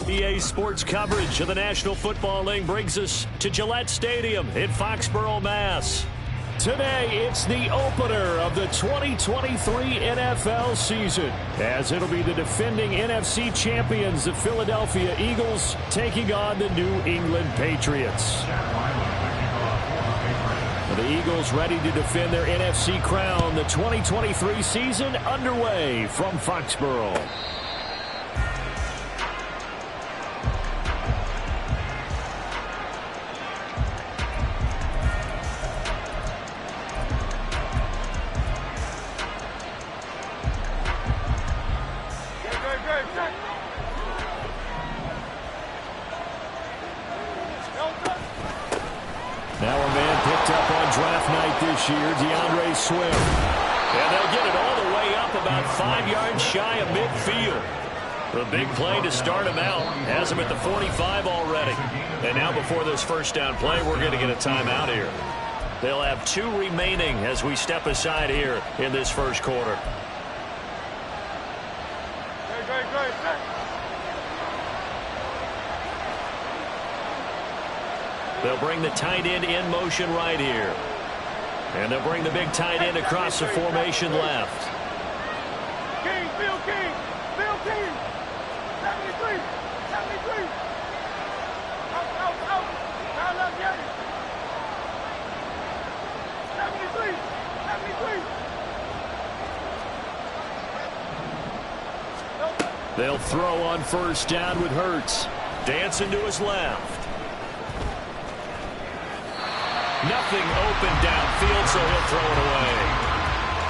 EA Sports coverage of the National Football League brings us to Gillette Stadium in Foxborough, Mass. Today, it's the opener of the 2023 NFL season, as it'll be the defending NFC champions, the Philadelphia Eagles, taking on the New England Patriots. The Eagles ready to defend their NFC crown. The 2023 season underway from Foxborough. Now a man picked up on draft night this year, DeAndre Swift. And they'll get it all the way up about 5 yards shy of midfield. The big play to start him out. Has him at the 45 already. And now before this first down play, we're going to get a timeout here. They'll have 2 remaining as we step aside here in this first quarter. They'll bring the tight end in motion right here. And they'll bring the big tight end across the formation left. King, Bill King, Bill King. 73, 73. Out. Now left, Yanni. 73, 73. They'll throw on first down with Hurts. Dancing to his left. Nothing open downfield, so he'll throw it away.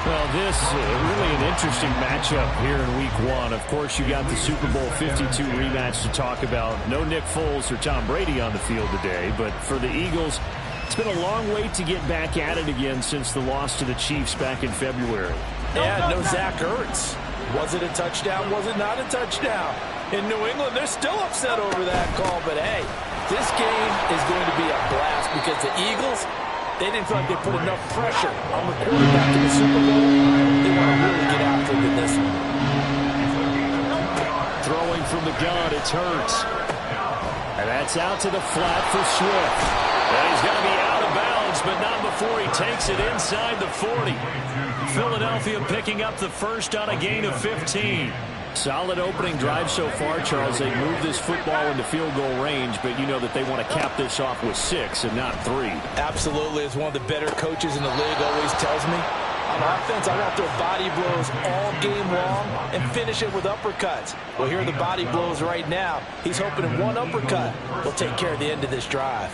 Well, this really an interesting matchup here in Week 1. Of course, you got the Super Bowl 52 rematch to talk about. No Nick Foles or Tom Brady on the field today, but for the Eagles, it's been a long wait to get back at it again since the loss to the Chiefs back in February. Yeah, no Zach Ertz. Was it a touchdown? Was it not a touchdown? In New England, they're still upset over that call, but hey, this game is going to be a blast because the Eagles, they didn't feel like they put enough pressure on the quarterback in the Super Bowl. They want to really get after it in this one. Throwing from the gun, it's Hurts. And that's out to the flat for Swift. And he's going to be out of bounds, but not before he takes it inside the 40. Philadelphia picking up the first on a gain of 15. Solid opening drive so far, Charles. They moved this football into field goal range, but you know that they want to cap this off with 6 and not 3. Absolutely. As one of the better coaches in the league always tells me, on offense, I want to throw body blows all game long and finish it with uppercuts. Well, here are the body blows right now. He's hoping in one uppercut will take care of the end of this drive.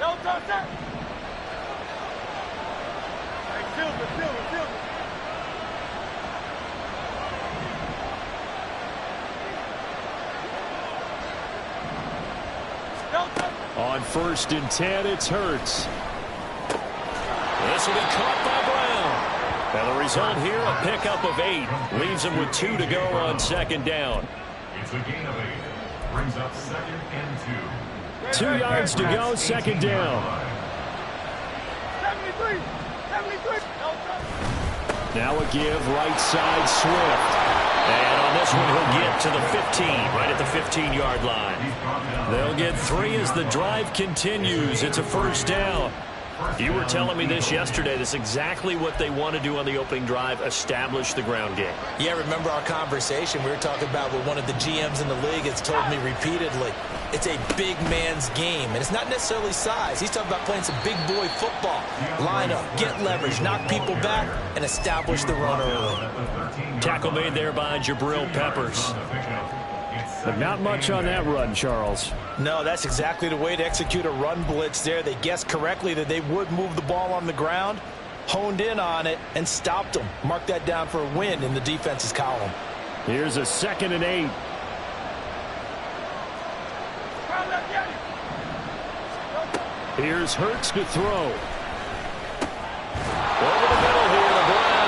No touchdown. Silver. On 1st and 10, it's Hurts. This will be caught by Brown. And the result here, a pickup of 8. Leaves him with 2 to go on 2nd down. It's a gain of 8. Brings up 2nd and 2. 2 yards to go, 2nd down. 73. Now a give, right side, Swift. And on this one, he'll get to the 15, right at the 15-yard line. They'll get 3 as the drive continues. It's a first down. You were telling me this yesterday. This is exactly what they want to do on the opening drive, establish the ground game. Yeah, remember our conversation? We were talking about what one of the GMs in the league has told me repeatedly. It's a big man's game, and it's not necessarily size. He's talking about playing some big boy football. Line up, get leverage, knock people back, and establish the run early. Tackle made there by Jabril Peppers. But not much on that run, Charles. No, that's exactly the way to execute a run blitz there. They guessed correctly that they would move the ball on the ground, honed in on it, and stopped them. Mark that down for a win in the defense's column. Here's a 2nd and 8. Here's Hurts to throw. Over the middle here to Brown.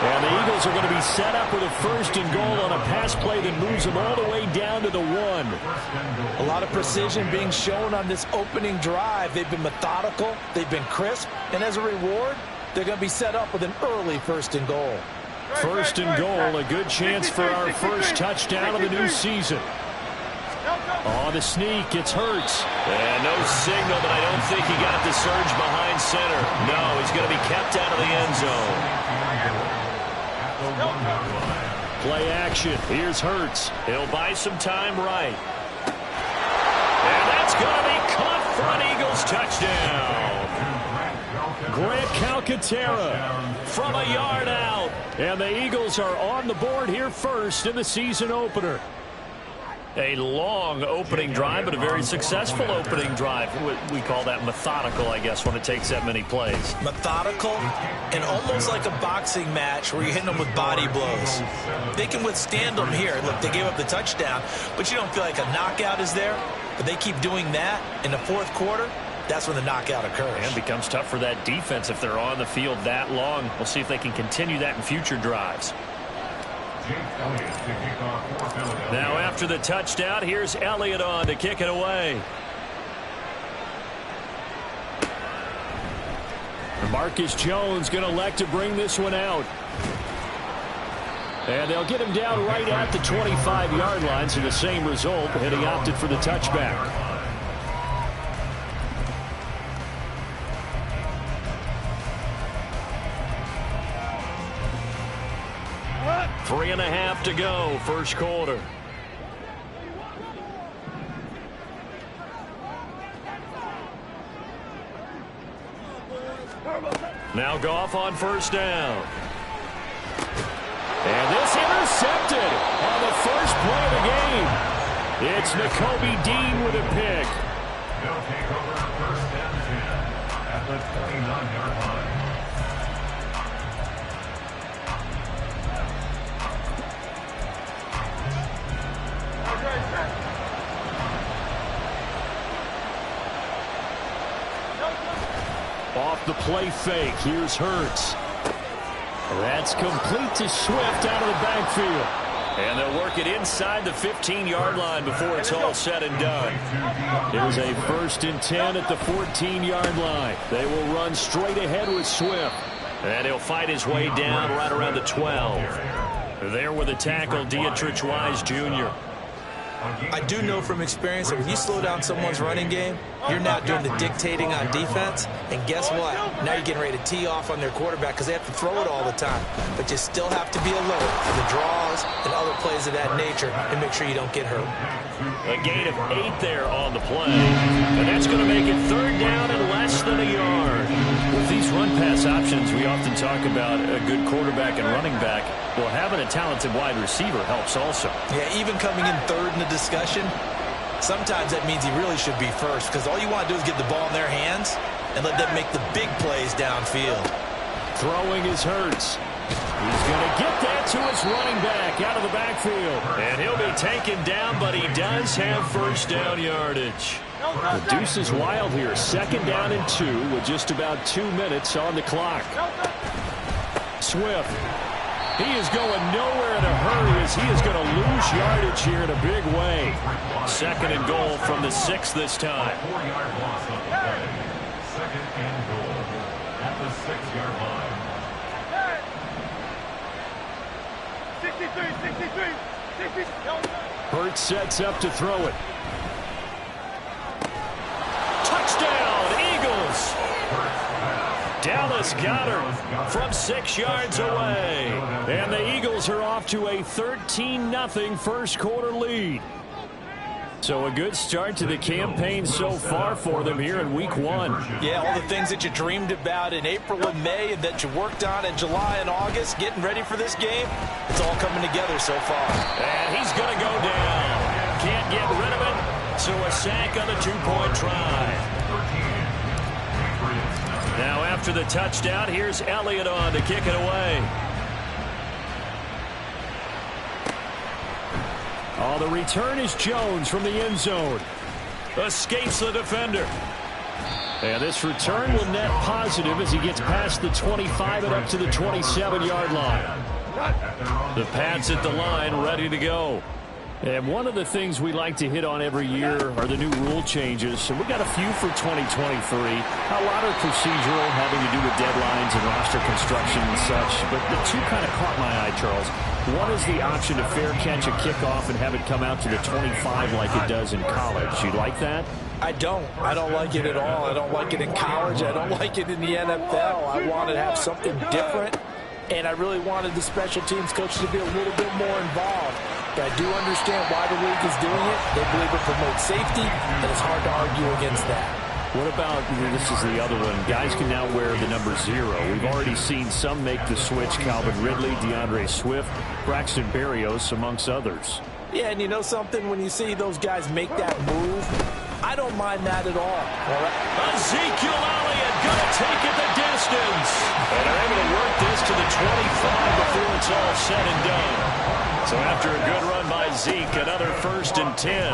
And the Eagles are going to be set up with a 1st and goal on a pass play that moves them all the way down to the 1. A lot of precision being shown on this opening drive. They've been methodical. They've been crisp. And as a reward, they're going to be set up with an early 1st and goal. First and goal, a good chance for our first touchdown of the new season. On the sneak, it's Hurts. And no signal, but I don't think he got the surge behind center. No, he's going to be kept out of the end zone. Play action. Here's Hurts. He'll buy some time right. And that's going to be caught for an Eagles touchdown. Grant Calcaterra from a yard out. And the Eagles are on the board here first in the season opener. A long opening drive, but a very successful opening drive. We call that methodical, I guess, when it takes that many plays. Methodical and almost like a boxing match where you're hitting them with body blows. They can withstand them here. Look, they gave up the touchdown, but you don't feel like a knockout is there. But they keep doing that in the fourth quarter. That's when the knockout occurs. And becomes tough for that defense if they're on the field that long. We'll see if they can continue that in future drives. Now after the touchdown, here's Elliott on to kick it away. Marcus Jones going to elect to bring this one out. And they'll get him down right at the 25-yard line, so the same result, and he opted for the touchback. 3.5 to go, first quarter. Now Goff on first down. And this intercepted on the first play of the game. It's Nakobe Dean with a pick. They'll take over first and 10 at the 29-yard line. Off the play fake, here's Hurts. That's complete to Swift out of the backfield. And they'll work it inside the 15-yard line before it's all said and done. Here's a 1st and 10 at the 14-yard line. They will run straight ahead with Swift. And he'll fight his way down right around the 12. There with a tackle, Dietrich Wise Jr. I do know from experience that when you slow down someone's running game, you're now doing the dictating on defense. And guess what? Now you're getting ready to tee off on their quarterback because they have to throw it all the time. But you still have to be alert for the draws and other plays of that nature and make sure you don't get hurt. A gain of 8 there on the play. And that's going to make it 3rd down and less than a yard. With these run-pass options, we often talk about a good quarterback and running back. Well, having a talented wide receiver helps also. Yeah, even coming in 3rd in the discussion, sometimes that means he really should be first because all you want to do is get the ball in their hands and let them make the big plays downfield. Throwing his Hurts. He's going to get that to his running back out of the backfield. And he'll be taken down, but he does have first down yardage. The deuce is wild here. 2nd down and 2 with just about 2 minutes on the clock. Swift. He is going nowhere in a hurry as he is going to lose yardage here in a big way. 2nd and goal from the 6 this time. 4-yard loss on the play. 2nd and goal at the 6-yard line. 63. Hurts sets up to throw it. Touchdown, Eagles! Dallas Goedert from 6 yards away. And the Eagles are off to a 13-0 first quarter lead. So a good start to the campaign so far for them here in week 1. Yeah, all the things that you dreamed about in April and May and that you worked on in July and August, getting ready for this game, it's all coming together so far. And he's going to go down. Can't get rid of it, so a sack on the 2-point try. Now after the touchdown, here's Elliott on to kick it away. Oh, the return is Jones from the end zone. Escapes the defender. And this return will net positive as he gets past the 25 and up to the 27-yard line. The Pats at the line ready to go. And one of the things we like to hit on every year are the new rule changes. So we got a few for 2023. A lot are procedural, having to do with deadlines and roster construction and such. But the two kind of caught my eye, Charles. One is the option to fair catch a kickoff and have it come out to the 25 like it does in college. You like that? I don't like it at all. I don't like it in college. I don't like it in the NFL. I wanted to have something different, and I really wanted the special teams coaches to be a little bit more involved. But I do understand why the league is doing it. They believe it promotes safety, and it's hard to argue against that. What about, this is the other one, guys can now wear the number 0. We've already seen some make the switch, Calvin Ridley, DeAndre Swift, Braxton Berrios, amongst others. Yeah, and you know something? When you see those guys make that move, I don't mind that at all. Ezekiel Elliott going to take it the distance. And they're able to work this to the 25 before it's all said and done. So after a good run by Zeke, another 1st and 10.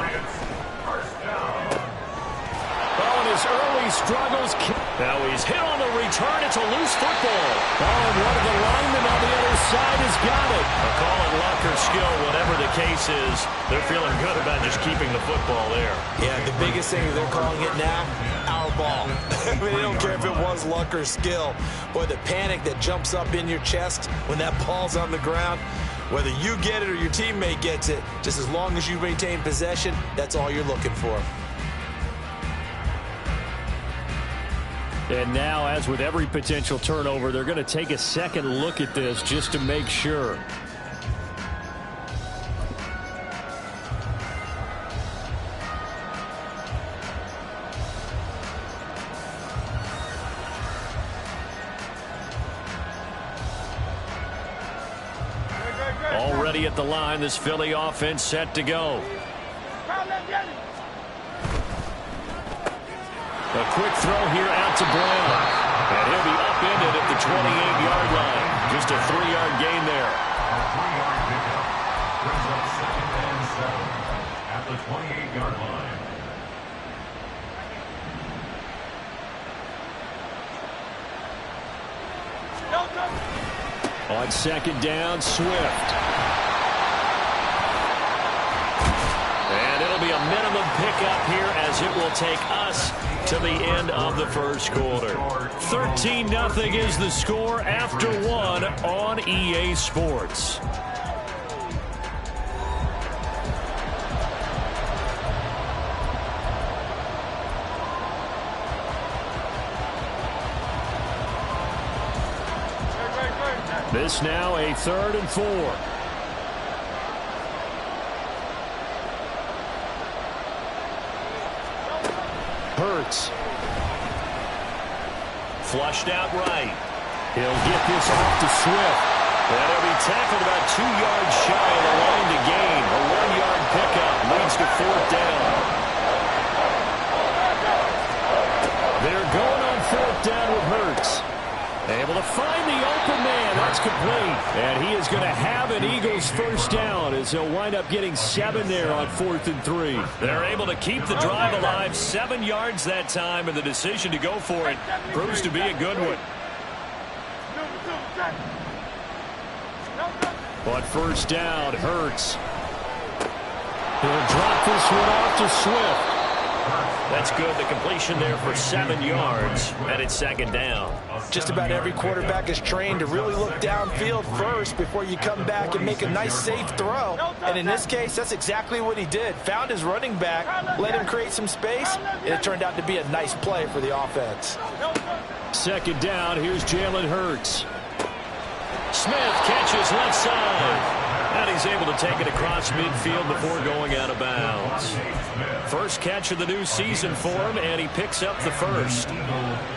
Oh, and his early struggles. Now he's hit on the return. It's a loose football. Oh, and one of the linemen on the other side has got it. A call it luck or skill, whatever the case is. They're feeling good about just keeping the football there. Yeah, the biggest thing is they're calling it now, our ball. I mean, they don't care if it was luck or skill. Boy, the panic that jumps up in your chest when that ball's on the ground, whether you get it or your teammate gets it, just as long as you maintain possession, that's all you're looking for. And now, as with every potential turnover, they're going to take a second look at this just to make sure. Already at the line, this Philly offense set to go. A quick throw here out to Brown. And he'll be upended at the 28-yard line. Just a 3-yard gain there. A 3-yard pickup brings up 2nd and 7 at the 28-yard line. On 2nd down, Swift. And it'll be a minimum pickup here as it will take us to the end of the first quarter. 13-0 is the score after 1 on EA Sports. This now a 3rd and 4. Hurts. Flushed out right. He'll get this off to Swift. And he'll be tackled about 2 yards shy of the line to gain. A 1-yard pickup leads to 4th down. They're going on 4th down with Hurts. Able to find the open man. That's complete. And he is going to have an Eagles first down as he'll wind up getting 7 there on 4th and 3. They're able to keep the drive alive. 7 yards that time, and the decision to go for it proves to be a good one. On 1st down, Hurts. He'll drop this one off to Swift. That's good. The completion there for 7 yards, and it's 2nd down. Just about every quarterback is trained to really look downfield first before you come back and make a nice, safe throw. And in this case, that's exactly what he did. Found his running back, let him create some space, and it turned out to be a nice play for the offense. 2nd down, here's Jalen Hurts. Smith catches left side. And he's able to take it across midfield before going out of bounds. First catch of the new season for him, and he picks up the first.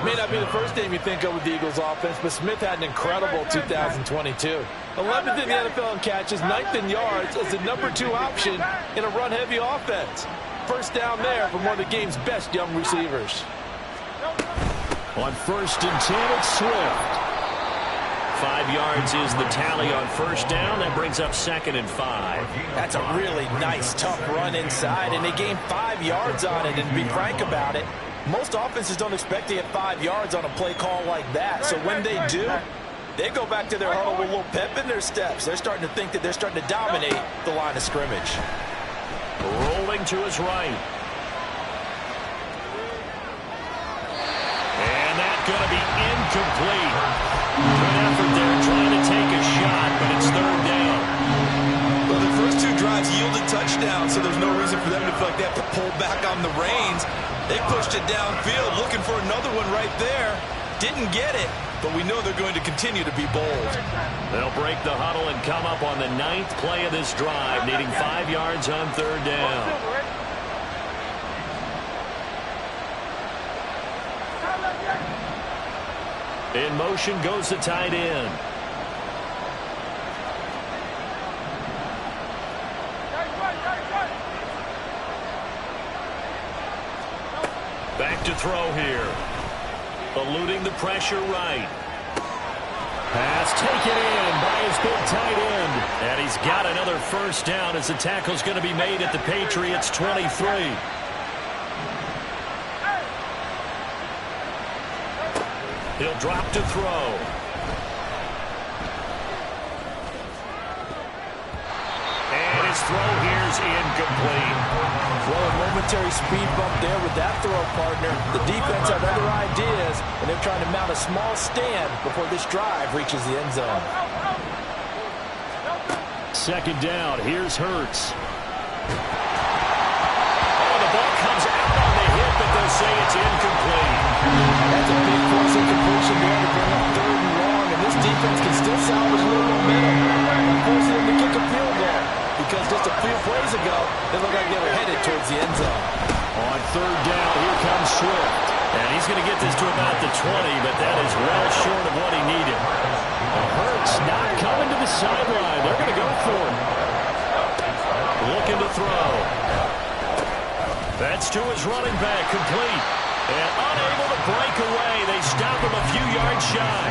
May not be the first name you think of with the Eagles offense, but Smith had an incredible 2022. 11th in the NFL in catches, 9th in yards as the number 2 option in a run-heavy offense. First down there from one of the game's best young receivers. On 1st and 10, it's Swift. 5 yards is the tally on 1st down. That brings up 2nd and 5. That's a really nice, tough run inside, and they gained 5 yards on it. And to be frank about it, most offenses don't expect to get 5 yards on a play call like that. So when they do, they go back to their huddle with a little pep in their steps. They're starting to think that they're starting to dominate the line of scrimmage. to his right. And that's going to be incomplete. Good effort there trying to take a shot, but it's third down. Well, the first two drives yielded touchdowns, so there's no reason for them to feel like they have to pull back on the reins. They pushed it downfield, looking for another one right there. Didn't get it, but we know they're going to continue to be bold. They'll break the huddle and come up on the 9th play of this drive, needing 5 yards on third down. In motion goes the tight end. Back to throw here. Eluding the pressure right. Pass taken in by his big tight end. And he's got another first down as the tackle's going to be made at the Patriots' 23. He'll drop to throw. And his throw here's incomplete. Well, a momentary speed bump there with that throw, partner. The defense have other ideas, and they're trying to mount a small stand before this drive reaches the end zone. Second down. Here's Hurts. Oh, the ball comes out on the hit, but they'll say it's incomplete. That's a big force incompletion there to bring up third and long, and this defense can still salvage a little momentum by forcing them to kick a field goal, because just a few plays ago, they looked like they were headed towards the end zone. On third down, here comes Swift. And he's going to get this to about the 20, but that is well short of what he needed. Hurts not coming to the sideline. They're going to go for it. Looking to throw. That's to his running back, complete. And unable to break away. They stop him a few yards shy.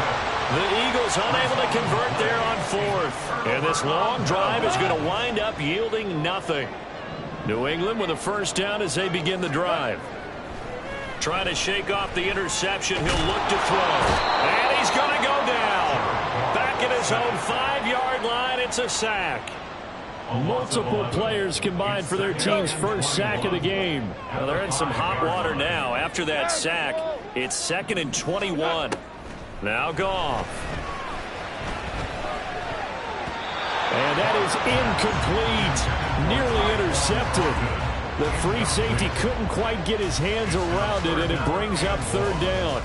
The Eagles unable to convert there on fourth. And this long drive is going to wind up yielding nothing. New England with a first down as they begin the drive. Trying to shake off the interception. He'll look to throw. And he's going to go down. Back at his own 5-yard line. It's a sack. Multiple players combined for their team's first sack of the game. Well, they're in some hot water now. After that sack, it's 2nd and 21. Now Goff. And that is incomplete. Nearly intercepted. The free safety couldn't quite get his hands around it, and it brings up third down.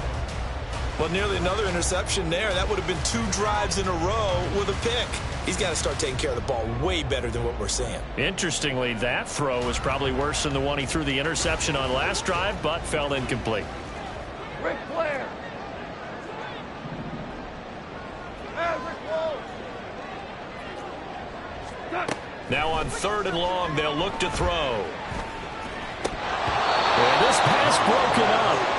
Well, nearly another interception there. That would have been 2 drives in a row with a pick. He's got to start taking care of the ball way better than what we're seeing. Interestingly, that throw was probably worse than the one he threw the interception on last drive, but fell incomplete. Rick Flair. Now on third and long, they'll look to throw. And this pass broken up.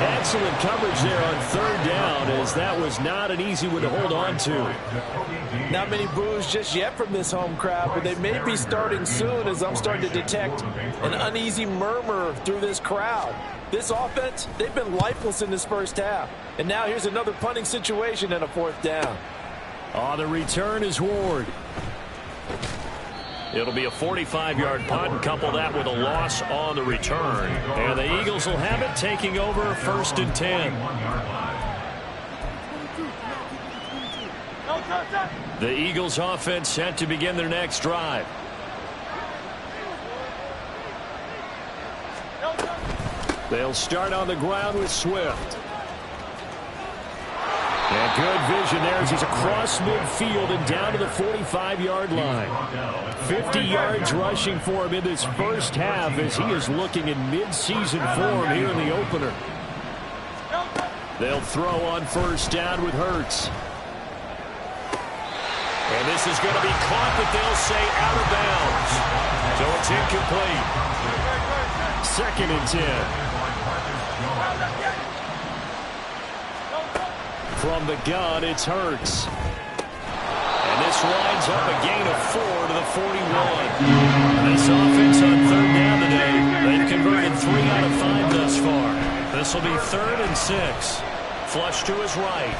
Excellent coverage there on third down, as that was not an easy one to hold on to. Not many boos just yet from this home crowd, but they may be starting soon, as I'm starting to detect an uneasy murmur through this crowd. This offense, they've been lifeless in this first half. And now here's another punting situation and a fourth down. On the return is Ward. It'll be a 45-yard punt, and couple that with a loss on the return. And the Eagles will have it, taking over 1st and 10. The Eagles offense set to begin their next drive. They'll start on the ground with Swift. And good vision there as he's across midfield and down to the 45-yard line. 50 yards rushing for him in this first half as he is looking in mid-season form here in the opener. They'll throw on first down with Hurts. And this is going to be caught, but they'll say out of bounds. So it's incomplete. 2nd and 10. From the gun, it's Hurts. And this winds up a gain of 4 to the 41. This offense on third down today, they've converted 3 out of 5 thus far. This will be 3rd and 6. Flush to his right.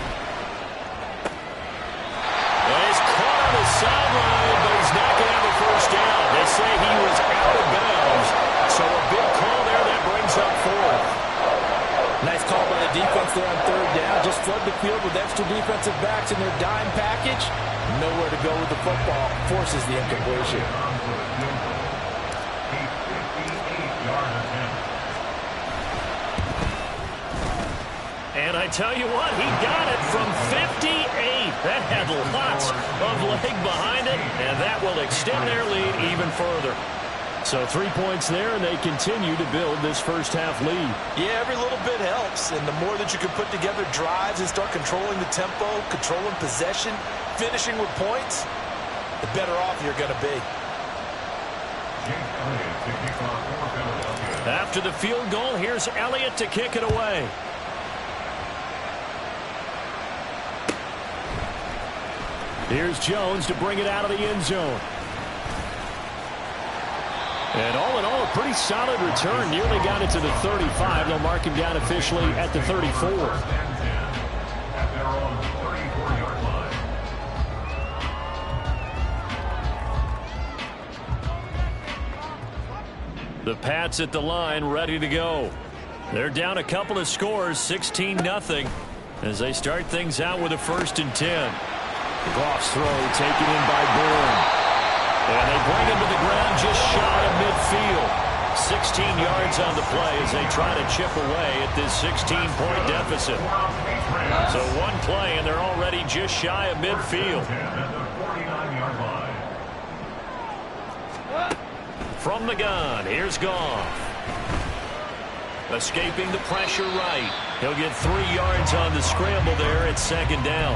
And he's caught on the sideline, but he's not going to have a first down. They say he was out of bounds. defense there on third down. Just flood the field with extra defensive backs in their dime package. Nowhere to go with the football. Forces the incompletion. And I tell you what, he got it from 58. That had lots of leg behind it, and that will extend their lead even further. So 3 points there, and they continue to build this first half lead. Yeah, every little bit helps, and the more that you can put together drives and start controlling the tempo, controlling possession, finishing with points, the better off you're going to be. After the field goal, here's Elliott to kick it away. Here's Jones to bring it out of the end zone. And all in all, a pretty solid return. Nearly got it to the 35. They'll mark him down officially at the 34. The Pats at the line, ready to go. They're down a couple of scores, 16-0, as they start things out with a 1st and 10. Goff's throw taken in by Bourne. And they bring him to the ground just shy of midfield. 16 yards on the play as they try to chip away at this 16-point deficit. So one play, and they're already just shy of midfield. From the gun, here's Goff. Escaping the pressure right. He'll get 3 yards on the scramble there at 2nd down.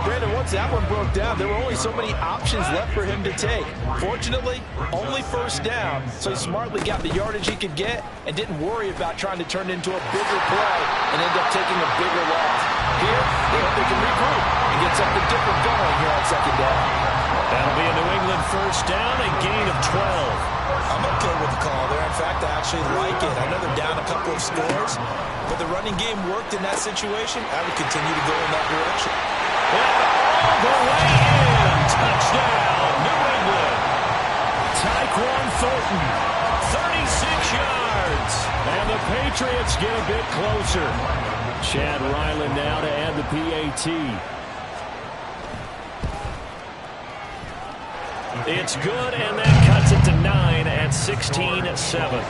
Brandon, once that one broke down, there were only so many options left for him to take. Fortunately, only 1st down, so he smartly got the yardage he could get and didn't worry about trying to turn it into a bigger play and end up taking a bigger loss. Here, they hope they can regroup and get something different going here on 2nd down. That'll be a New England 1st down, a gain of 12. I'm okay with the call there. In fact, I actually like it. I know they're down a couple of scores, but the running game worked in that situation. I would continue to go in that direction. All the way in. Touchdown, New England. Tyquan Thornton, 36 yards. And the Patriots get a bit closer. Chad Ryland now to add the PAT. It's good, and that cuts it to 9 at 16-7.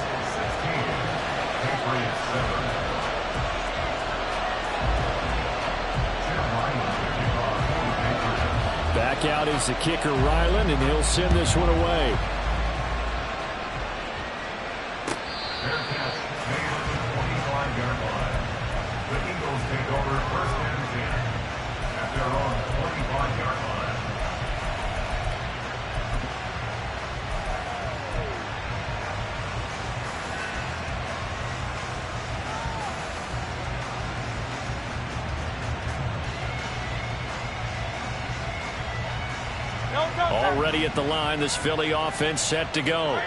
Back out is the kicker, Ryland, and he'll send this one away. The Eagles take over 1st and 10 at their own 25-yard line. Already at the line, this Philly offense set to go.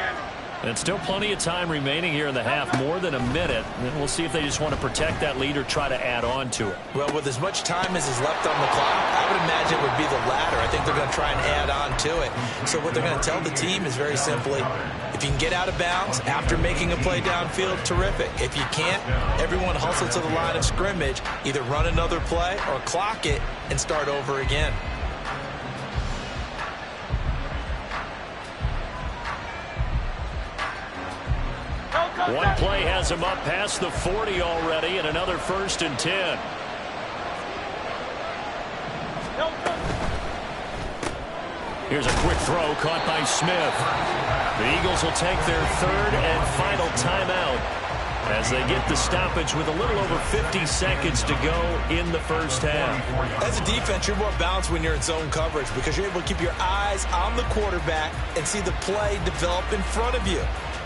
And still plenty of time remaining here in the half, more than a minute. And we'll see if they just want to protect that lead or try to add on to it. Well, with as much time as is left on the clock, I would imagine it would be the latter. I think they're going to try and add on to it. So what they're going to tell the team is very simply, if you can get out of bounds after making a play downfield, terrific. If you can't, everyone hustle to the line of scrimmage, either run another play or clock it and start over again. One play has him up past the 40 already, and another 1st and 10. Here's a quick throw caught by Smith. The Eagles will take their 3rd and final timeout as they get the stoppage with a little over 50 seconds to go in the first half. As a defense, you're more balanced when you're in zone coverage because you're able to keep your eyes on the quarterback and see the play develop in front of you.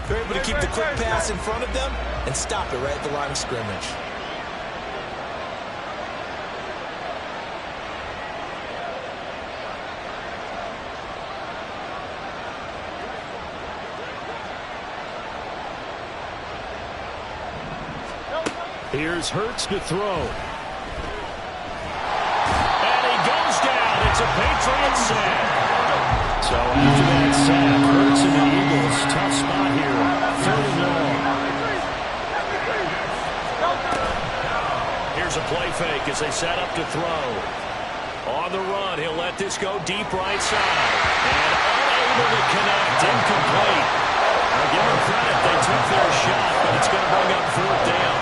They're able to keep the quick pass in front of them and stop it right at the line of scrimmage. Here's Hurts to throw. And he goes down. It's a Patriots sack. So after that sack, Hurts and the Eagles, tough spot here. 3rd and long. fake as they set up to throw. On the run, he'll let this go deep right side. And unable to connect, incomplete. I'll give them credit. They took their shot, but it's going to bring up 4th down.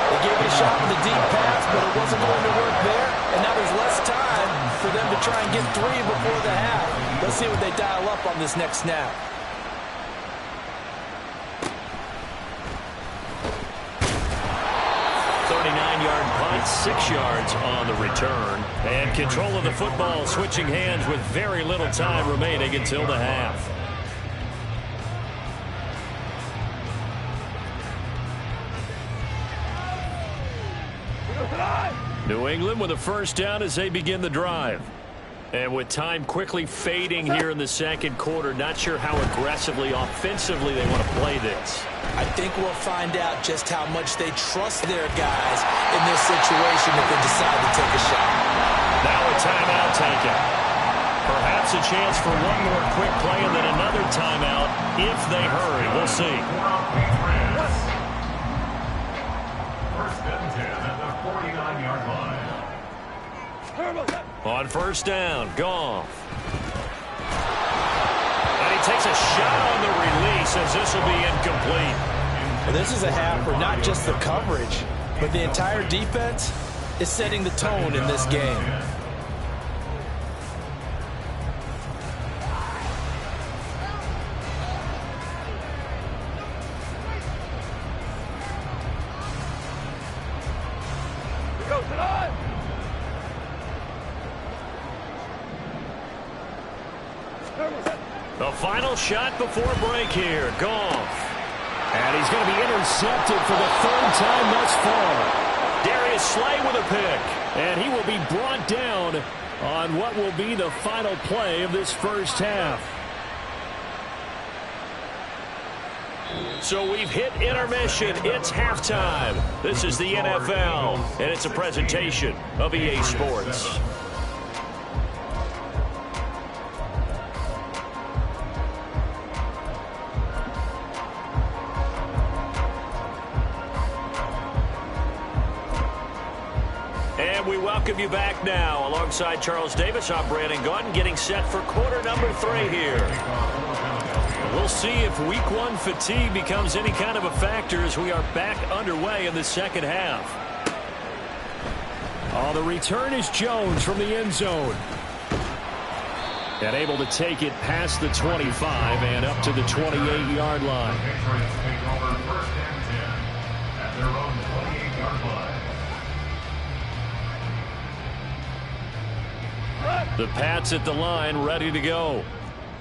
They gave it a shot with a deep pass, but it wasn't going to work there. And now there's less time for them to try and get 3 before the half. Let's see what they dial up on this next snap. Punt, 6 yards on the return. And control of the football switching hands with very little time remaining until the half. New England with a 1st down as they begin the drive. And with time quickly fading here in the 2nd quarter, not sure how aggressively, offensively they want to play this. I think we'll find out just how much they trust their guys in this situation if they decide to take a shot. Now a timeout taken. Perhaps a chance for one more quick play and then another timeout if they hurry. We'll see. 1st and 10 at the 49-yard line. On 1st down, Goff. And he takes a shot on the release as this will be incomplete. Well, this is a half where not just the coverage, but the entire defense is setting the tone in this game. The final shot before break here, Goff. And he's going to be intercepted for the 3rd time thus far. Darius Slay with a pick. And he will be brought down on what will be the final play of this 1st half. So we've hit intermission. It's halftime. This is the NFL, and it's a presentation of EA Sports. And we welcome you back now. Alongside Charles Davis, I'm Brandon Gaudin, getting set for quarter number 3 here. We'll see if week 1 fatigue becomes any kind of a factor as we are back underway in the 2nd half. Oh, the return is Jones from the end zone. And able to take it past the 25 and up to the 28-yard line. Patriots take over 1st and 10 at their own 28-yard line. The Pats at the line, ready to go.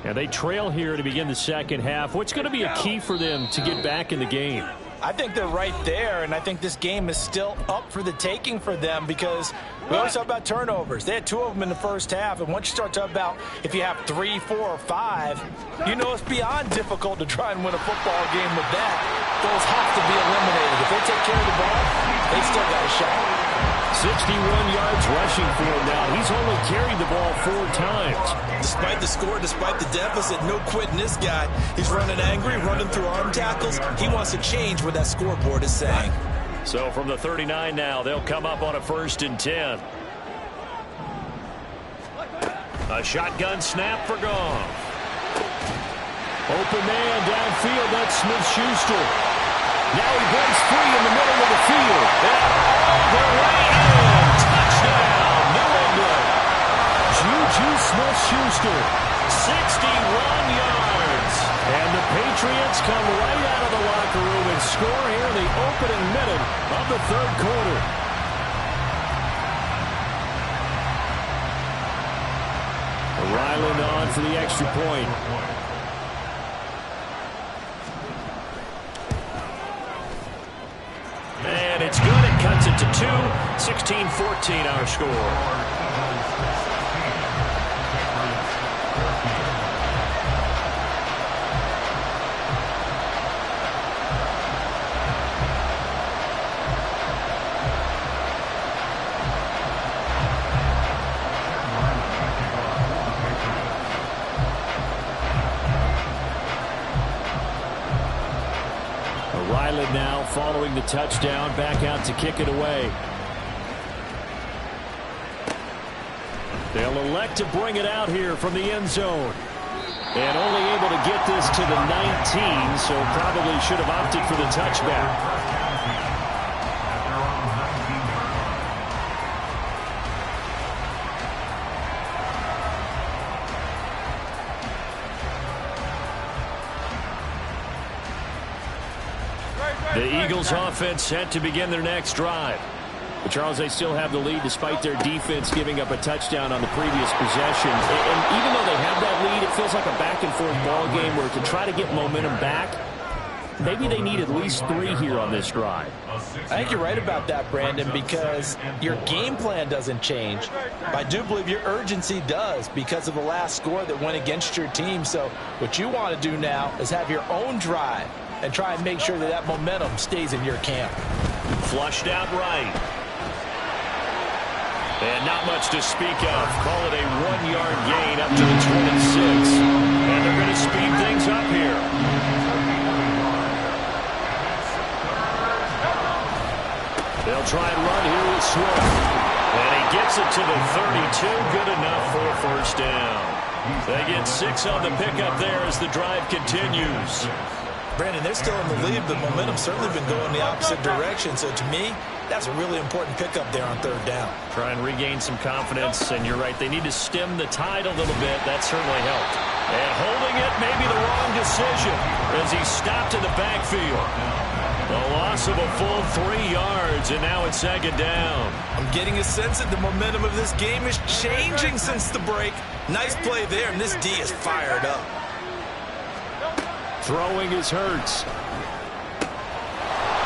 And they trail here to begin the 2nd half. What's going to be a key for them to get back in the game? I think they're right there, and I think this game is still up for the taking for them because we always talk about turnovers. They had 2 of them in the 1st half, and once you start talking about if you have 3, 4, or 5, you know it's beyond difficult to try and win a football game with that. Those have to be eliminated. If they take care of the ball, they still got a shot. 61 yards rushing for him now. He's only carried the ball 4 times. Despite the score, despite the deficit, no quitting this guy. He's running angry, running through arm tackles. He wants to change what that scoreboard is saying. So from the 39 now, they'll come up on a 1st and 10. A shotgun snap for Goff. Open man downfield, that's Smith-Schuster. Now he breaks free in the middle of the field. And all the way in. Touchdown, New England. Juju Smith-Schuster, 61 yards. And the Patriots come right out of the locker room and score here in the opening minute of the 3rd quarter. Ryland on for the extra point. And it's good. It cuts it to 2. 16-14 our score. Ryland now following the touchdown, back out to kick it away. They'll elect to bring it out here from the end zone. And only able to get this to the 19, so probably should have opted for the touchback. The Eagles offense set to begin their next drive. But Charles, they still have the lead despite their defense giving up a touchdown on the previous possession. And even though they have that lead, it feels like a back-and-forth ball game where to try to get momentum back, maybe they need at least 3 here on this drive. I think you're right about that, Brandon, because your game plan doesn't change. I do believe your urgency does because of the last score that went against your team. So what you want to do now is have your own drive and try and make sure that that momentum stays in your camp. Flushed out right. And not much to speak of. Call it a 1-yard gain up to the 26. And they're going to speed things up here. They'll try and run here with Swift. And he gets it to the 32. Good enough for a first down. They get 6 on the pickup there as the drive continues. Brandon, they're still in the lead, but momentum's certainly been going the opposite direction. So to me, that's a really important pickup there on 3rd down. Try and regain some confidence, and you're right, they need to stem the tide a little bit. That certainly helped. And holding it may be the wrong decision as he stopped in the backfield. A loss of a full 3 yards, and now it's 2nd down. I'm getting a sense that the momentum of this game is changing since the break. Nice play there, and this D is fired up. Throwing is Hurts.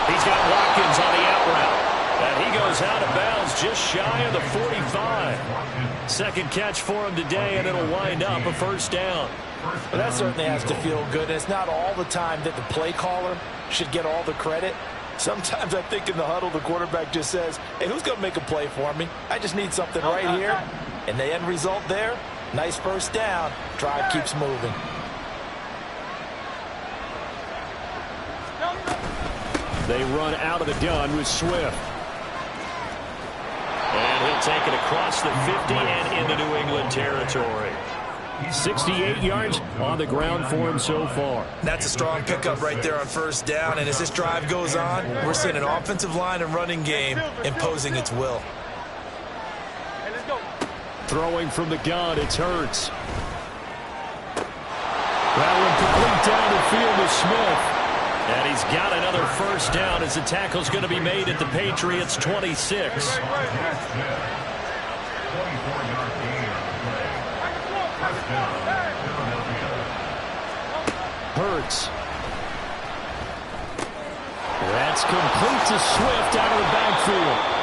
He's got Watkins on the out route. And he goes out of bounds just shy of the 45. Second catch for him today, and it'll wind up a first down. Well, that certainly has to feel good. And it's not all the time that the play caller should get all the credit. Sometimes I think in the huddle, the quarterback just says, hey, who's going to make a play for me? I just need something right here. And the end result there, nice first down. Drive keeps moving. They run out of the gun with Swift. And he'll take it across the 50 and into New England territory. 68 yards on the ground for him so far. That's a strong pickup right there on first down. And as this drive goes on, we're seeing an offensive line and running game imposing its will. Throwing from the gun, it's Hurts. That one complete down the field to Smith. And he's got another first down as the tackle's going to be made at the Patriots' 26. Hurts. That's complete to Swift out of the backfield.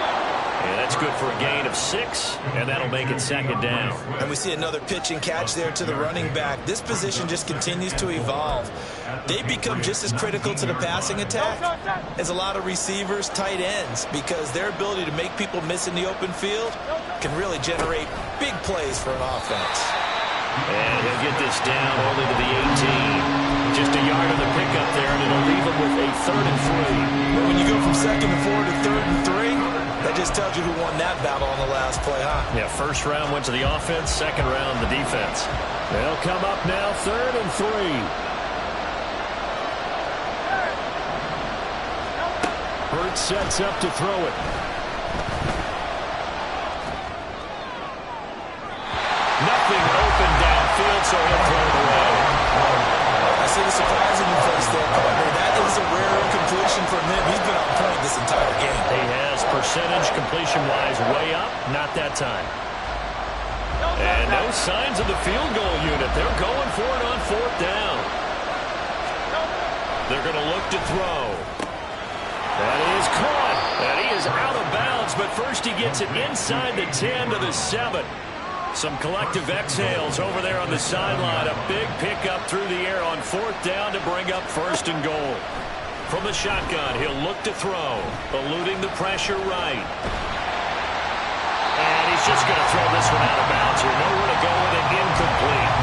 And that's good for a gain of 6, and that'll make it 2nd down. And we see another pitch and catch there to the running back. This position just continues to evolve. They become just as critical to the passing attack as a lot of receivers, tight ends, because their ability to make people miss in the open field can really generate big plays for an offense. And he'll get this down only to the 18. Just a yard on the pickup there, and it'll leave him with a 3rd and 3. But when you go from 2nd and 4 to 3rd and 3, that just tells you who won that battle on the last play, huh? Yeah, first round went to the offense, second round the defense. They'll come up now 3rd and 3. Hurts sets up to throw it. Nothing open downfield, so he'll throw it away. I see the surprising place there, partner. That is a rare incompletion from him. He's been on point this entire game. He has percentage completion-wise way up, not that time. And no signs of the field goal unit. They're going for it on 4th down. They're going to look to throw. That is caught. And he is out of bounds, but first he gets it inside the 10 to the 7. Some collective exhales over there on the sideline. A big pickup through the air on 4th down to bring up 1st and goal. From the shotgun, he'll look to throw, eluding the pressure right. And he's just going to throw this one out of bounds here. Nowhere to go with it, incomplete.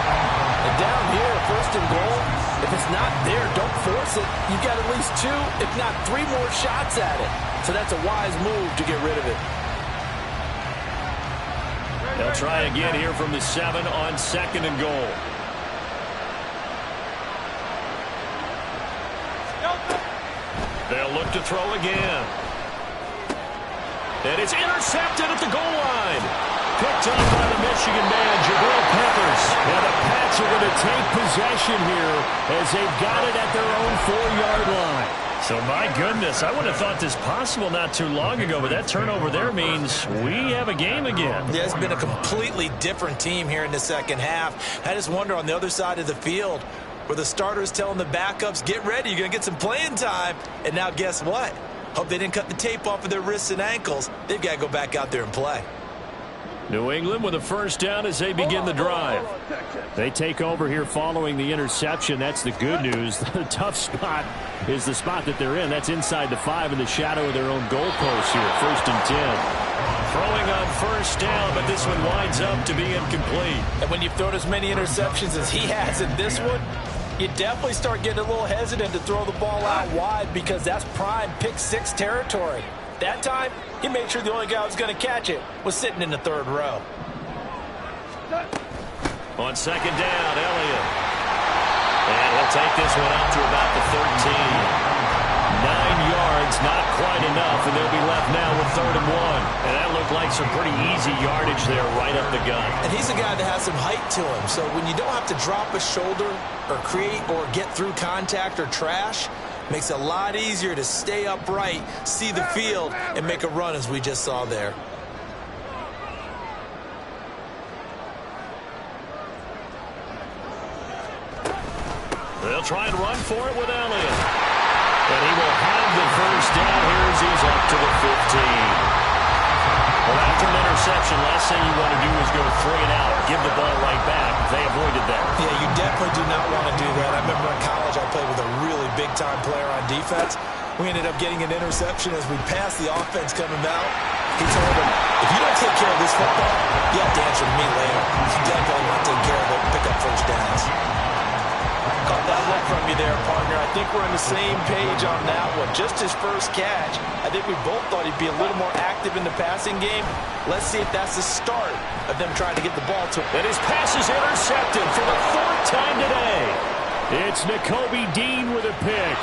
And down here, 1st and goal, if it's not there, don't force it. You've got at least 2, if not 3 more shots at it. So that's a wise move to get rid of it. They'll try again here from the 7 on 2nd and goal. They'll look to throw again. And it's intercepted at the goal line. Picked up by the Michigan man, Jabril Peppers. Now the Pats are going to take possession here as they've got it at their own 4-yard line. So, my goodness, I would have thought this possible not too long ago, but that turnover there means we have a game again. Yeah, it's been a completely different team here in the second half. I just wonder on the other side of the field where the starters telling the backups, get ready, you're going to get some playing time. And now guess what? Hope they didn't cut the tape off of their wrists and ankles. They've got to go back out there and play. New England with a first down as they begin the drive. They take over here following the interception. That's the good news. The tough spot is the spot that they're in. That's inside the 5 in the shadow of their own goalpost here. 1st and 10. Throwing on first down, but this one winds up to be incomplete. And when you've thrown as many interceptions as he has in this one, you definitely start getting a little hesitant to throw the ball out wide because that's prime pick 6 territory. That time, he made sure the only guy who was going to catch it was sitting in the 3rd row. On 2nd down, Elliott. And he'll take this one out to about the 13. 9 yards, not quite enough, and they'll be left now with 3rd and 1. And that looked like some pretty easy yardage there right up the gut. And he's a guy that has some height to him, so when you don't have to drop a shoulder or create or get through contact or trash, makes it a lot easier to stay upright, see the field, and make a run as we just saw there. They'll try and run for it with Elliott. And he will have the first down here as he's up to the 15. Well, after an interception, last thing you want to do is go 3 and out, give the ball right back. They avoided that. Yeah, you definitely do not want to do that. I remember in college I played with a really big-time player on defense. We ended up getting an interception as we passed the offense coming out. He told him, if you don't take care of this football, you have to answer to me later. You definitely want to take care of it and pick up first downs. Caught that look from you there, partner. I think we're on the same page on that one. Just his first catch, I think we both thought he'd be a little more active in the passing game. Let's see if that's the start of them trying to get the ball to him. And his pass is intercepted for the 4th time today. It's Nakobe Dean with a pick.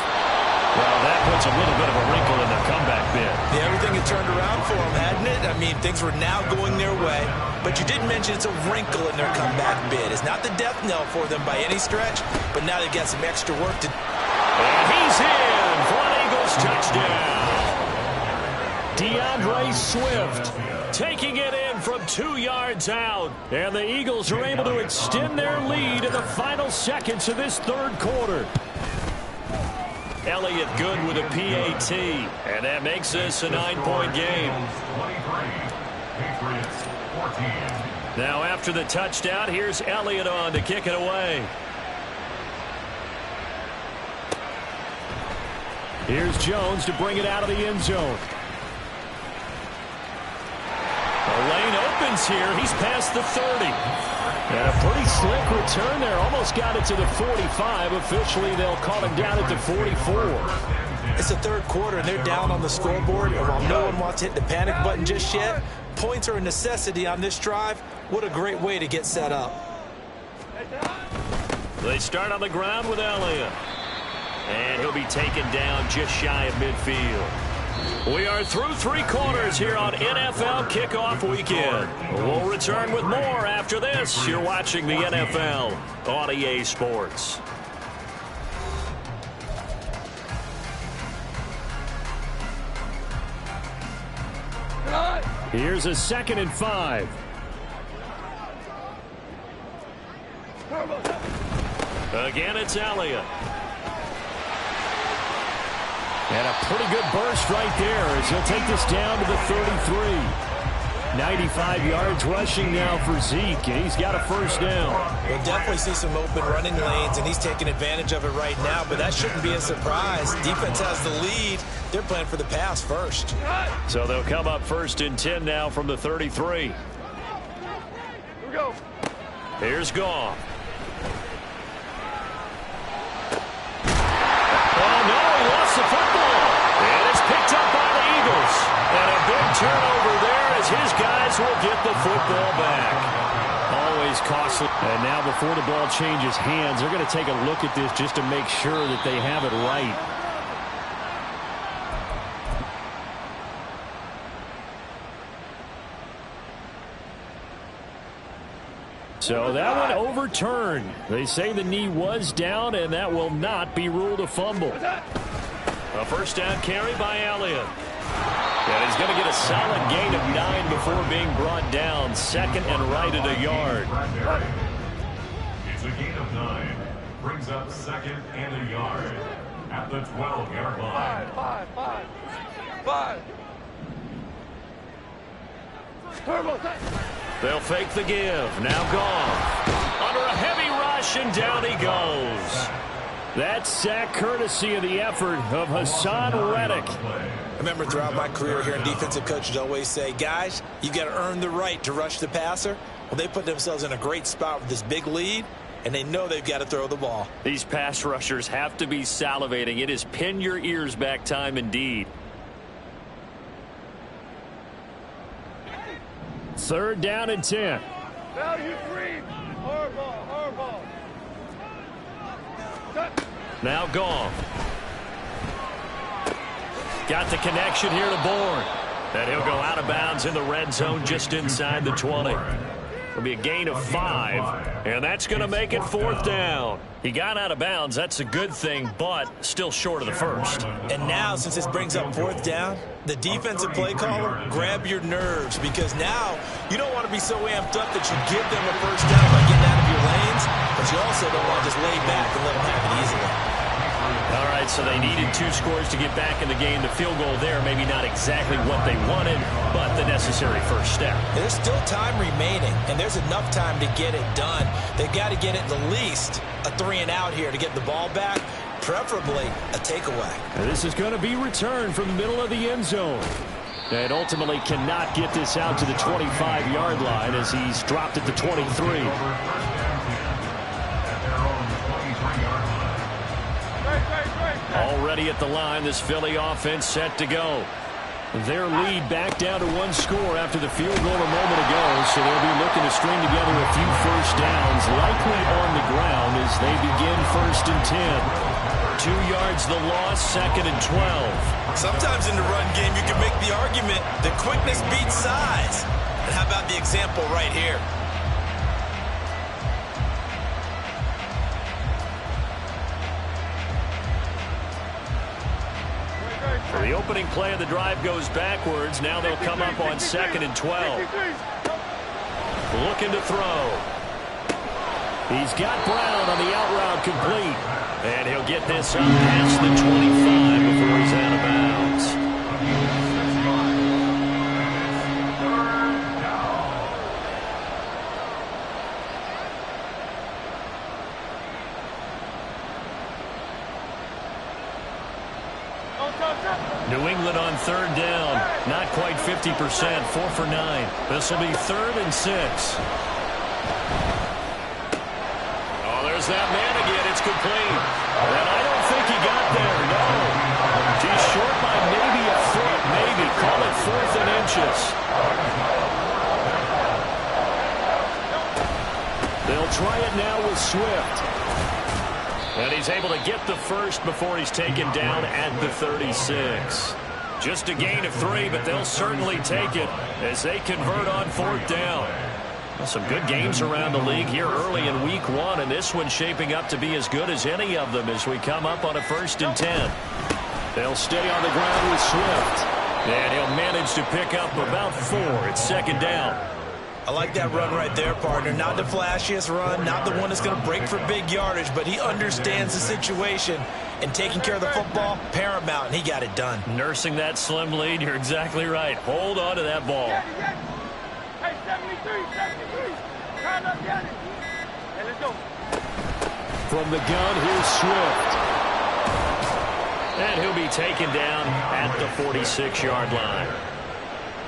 Well, that puts a little bit of a wrinkle in the comeback bid. Yeah, everything had turned around for them, hadn't it? I mean, things were now going their way. But you did mention it's a wrinkle in their comeback bid. It's not the death knell for them by any stretch, but now they've got some extra work to do. And he's in for an Eagles touchdown. DeAndre Swift taking it in from 2 yards out. And the Eagles are able to extend their lead in the final seconds of this 3rd quarter. Elliott good with a PAT. And that makes this a 9-point game. Now after the touchdown, here's Elliott on to kick it away. Here's Jones to bring it out of the end zone. The lane opens here. He's past the 30. And a pretty slick return there. Almost got it to the 45. Officially, they'll call him down at the 44. It's the 3rd quarter, and they're down on the scoreboard. And while no one wants to hit the panic button just yet, points are a necessity on this drive. What a great way to get set up. They start on the ground with Elliott. And he'll be taken down just shy of midfield. We are through 3 quarters here on NFL Kickoff Weekend. We'll return with more after this. You're watching the NFL on EA Sports. Here's a 2nd and 5. Again, it's Elliott. And a pretty good burst right there as he'll take this down to the 33. 95 yards rushing now for Zeke, and he's got a first down. We'll definitely see some open running lanes, and he's taking advantage of it right now, but that shouldn't be a surprise. Defense has the lead. They're playing for the pass first. So they'll come up 1st and 10 now from the 33. Here we go. Here's Goff. Oh, no, he lost the football. And it's picked up by the Eagles. And a big turnover there as his guys will get the football back. Always costly. And now before the ball changes hands, they're going to take a look at this just to make sure that they have it right. So that one overturned. They say the knee was down, and that will not be ruled a fumble. A first down carry by Elliott. And he's going to get a solid gain of 9 before being brought down. Second and right at a yard. It's a gain of 9. Brings up second and a yard at the 12-yard line. Five. They'll fake the give. Now gone. Under a heavy rush, and down he goes. That sack courtesy of the effort of Hassan Reddick. I remember throughout my career hearing defensive coaches always say, guys, you got to earn the right to rush the passer. Well, they put themselves in a great spot with this big lead, and they know they've got to throw the ball. These pass rushers have to be salivating. It is pin your ears back time indeed. Third down and 10. Value green. Hardball. Now gone. Got the connection here to Bourne. And he'll go out of bounds in the red zone just inside the 20. It'll be a gain of 5, and that's going to make it fourth down. He got out of bounds. That's a good thing, but still short of the first. And now, since this brings up fourth down, the defensive play caller, grab your nerves, because now you don't want to be so amped up that you give them a first down by getting out of your lanes, but you also don't want to just lay back and let them have it easily. All right, so they needed 2 scores to get back in the game. The field goal there, maybe not exactly what they wanted, but the necessary first step. There's still time remaining, and there's enough time to get it done. They've got to get it at least a 3-and-out here to get the ball back, preferably a takeaway. And this is going to be returned from the middle of the end zone. And ultimately cannot get this out to the 25-yard line as he's dropped at the 23. Already at the line, this Philly offense set to go. Their lead back down to 1 score after the field goal a moment ago, so they'll be looking to string together a few first downs, likely on the ground as they begin first and 10. 2 yards the loss, second and 12. Sometimes in the run game, you can make the argument that quickness beats size. And how about the example right here? The opening play of the drive goes backwards. Now they'll come up on second and 12. Looking to throw. He's got Brown on the out route complete. And he'll get this up past the 25 before he's out of bounds. New England on third down. Not quite 50%. 4 for 9. This will be 3rd and 6. Oh, there's that man again. It's complete. And I don't think he got there. No. He's short by maybe a foot. Maybe. Call it 4th and inches. They'll try it now with Swift. And he's able to get the first before he's taken down at the 36. Just a gain of 3, but they'll certainly take it as they convert on 4th down. Well, some good games around the league here early in week 1, and this one's shaping up to be as good as any of them as we come up on a 1st and 10. They'll stay on the ground with Swift. And he'll manage to pick up about 4. It's 2nd down. I like that run right there, partner. Not the flashiest run, not the one that's going to break for big yardage, but he understands the situation, and taking care of the football, paramount, and he got it done. Nursing that slim lead, you're exactly right. Hold on to that ball. Hey, 73. Turn up, get it. Hey, let's go. From the gun, here's Swift. And he'll be taken down at the 46-yard line.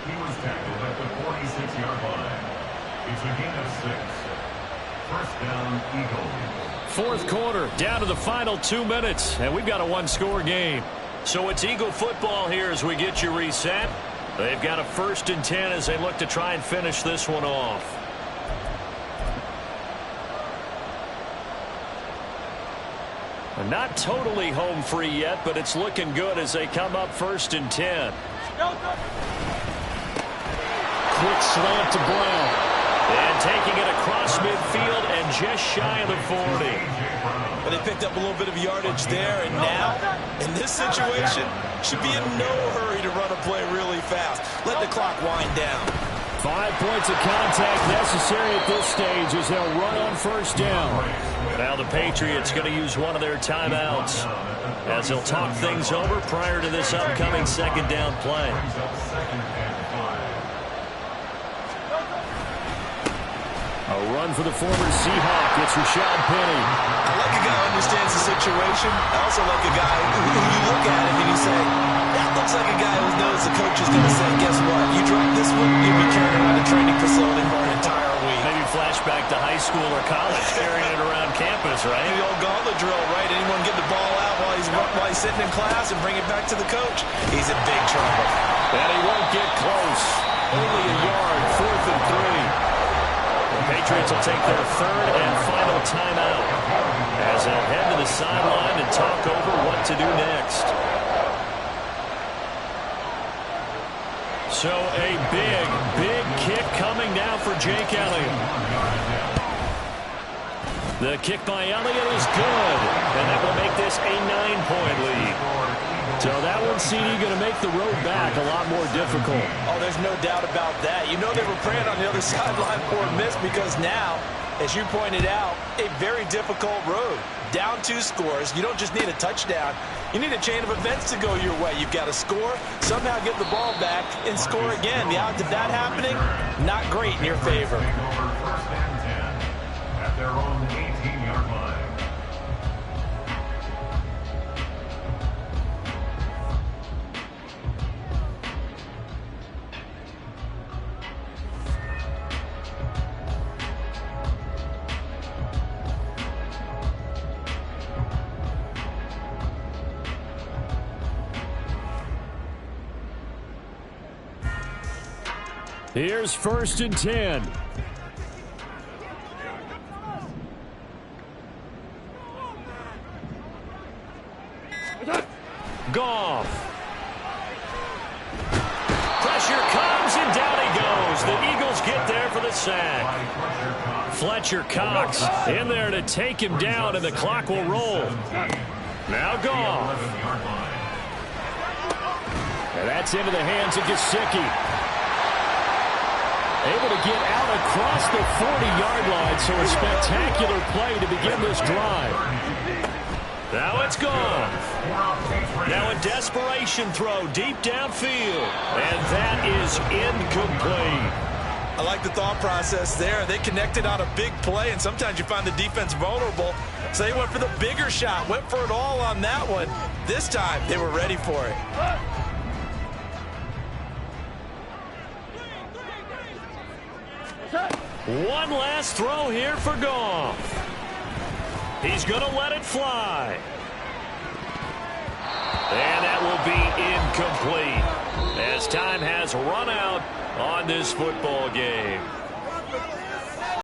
He was tackled at the 46-yard line. It's a gain of 6. First down, Eagles. 4th quarter, down to the final 2 minutes, and we've got a 1-score game. So it's Eagle football here as we get you reset. They've got a 1st and 10 as they look to try and finish this one off. Not totally home free yet, but it's looking good as they come up 1st and 10. Quick slant to Brown. And taking it across midfield and just shy of the 40. But they picked up a little bit of yardage there, and now, in this situation, should be in no hurry to run a play really fast. Let the clock wind down. 5 points of contact necessary at this stage as they'll run on 1st down. Now the Patriots going to use one of their timeouts as they'll talk things over prior to this upcoming 2nd down play. A run for the former Seahawk. It's Rashad Penny. I like a guy who understands the situation. I also like a guy who you look at him and you say, that looks like a guy who knows the coach is going to say, guess what? You drop this one, you'll be carrying around a training facility for an entire week. Maybe flashback to high school or college, carrying it around campus, right? The old gauntlet drill, right? Anyone get the ball out while he's sitting in class and bring it back to the coach? He's in big trouble. And he won't get close. Only a yard, 4th and 3. The Patriots will take their 3rd and final timeout as they'll head to the sideline and talk over what to do next. So a big kick coming now for Jake Elliott. The kick by Elliott is good, and that will make this a 9-point lead. So that one, CD, going to make the road back a lot more difficult. Oh, there's no doubt about that. You know they were praying on the other sideline for a miss because now, as you pointed out, a very difficult road. Down 2 scores. You don't just need a touchdown. You need a chain of events to go your way. You've got to score, somehow get the ball back, and score again. The odds of that happening, not great in your favor. 1st and 10 at their own 18-yard line. Here's 1st and 10. Goff. Pressure comes, and down he goes. The Eagles get there for the sack. Fletcher Cox in there to take him down, and the clock will roll. Now Goff. And that's into the hands of Gesicki. Able to get out across the 40-yard line, so a spectacular play to begin this drive. Now it's gone. Now a desperation throw deep downfield, and that is incomplete. I like the thought process there. They connected on a big play, and sometimes you find the defense vulnerable. So they went for the bigger shot, went for it all on that one. This time, they were ready for it. One last throw here for Goff. He's going to let it fly. And that will be incomplete as time has run out on this football game.